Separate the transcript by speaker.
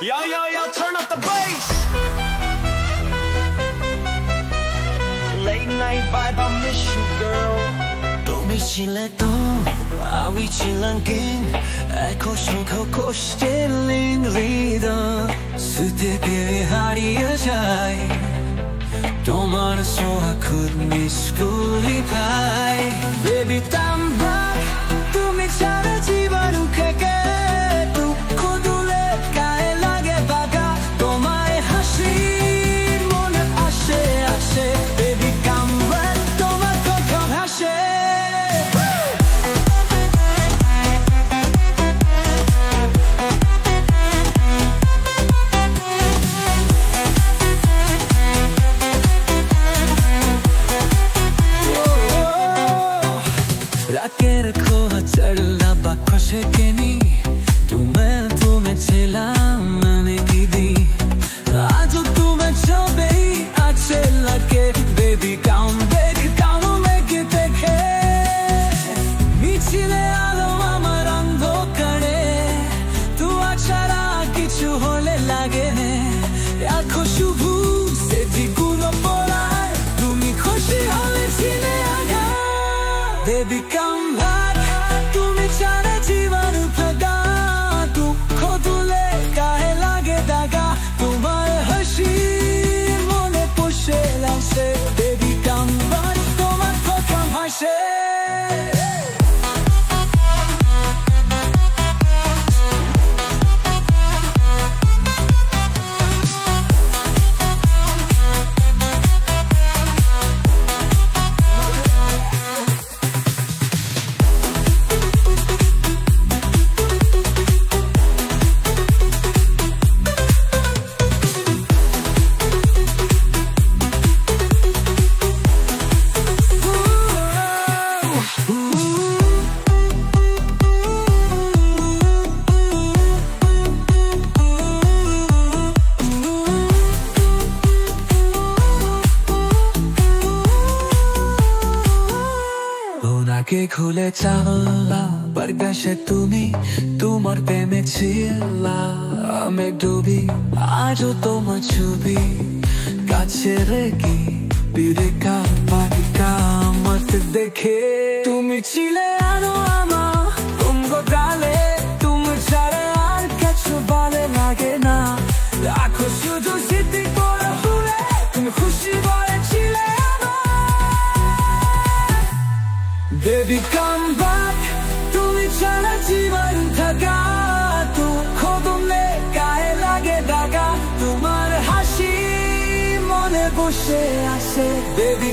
Speaker 1: Yo, yo, yo, turn up the bass. Late night vibe, I miss you, girl. তুমি ছিলে তো আমি ছিলাম কিং একশো কোষ্টেলিং হৃদয় সুতেকে হারিয়ে যায় তোমার সোয়া খুদ মিসকুলি পাই বেবি তাম্বা তুমি ছাড়া জীবন খেকে দুঃখ দুলে গায়ে লাগে বাগা তোমায় হাসি মনে আসে আসে বেবি কাম্বা তোমার কথা ভাসে রাকের খোয়া চড়লা বাক্য শেখেনি তুমি ছিলাম আমি দিদি আজও তুমি ছবি আছে লাগে বেবি কাম দেখে কাম মেঘে দেখে মিছিলে আলো আমার অন্ধকারে তুয়া ছাড়া কিছু হলে লাগে এখন শুভ সেদিগুলো পড়ায় তুমি খুশি হলে ছিলে আগা বেবি কাম ভাগ তুমি ছাড়া জীবন ফাঁকা দুঃখ তুলে গায়ে লাগে দাগা তোমার হাসি মনে পোষে লাগছে বেবি কাম ভাগ তোমার কথা ভাসে ওনাকে খুলে চালা বরগাসে তুমি তোমার প্রেমে ছিলা আমি ডুবি আজও তোমার ছবি কাছে রেখে পিড়ে কাপারিকা মত দেখে তুমি ছিলে আনো আমার তুমগো গালে তুমি ছাড়া আর কিছু ভালো লাগে না রাখো শুধু স্মৃতি করে ভুলে তুমি খুশি বলেছিলে Baby come back তুমি ছাড়া জীবন থাকা দুঃখ তুলে গায়ে লাগে দাগা তোমার হাসি মনে বসে আসে Baby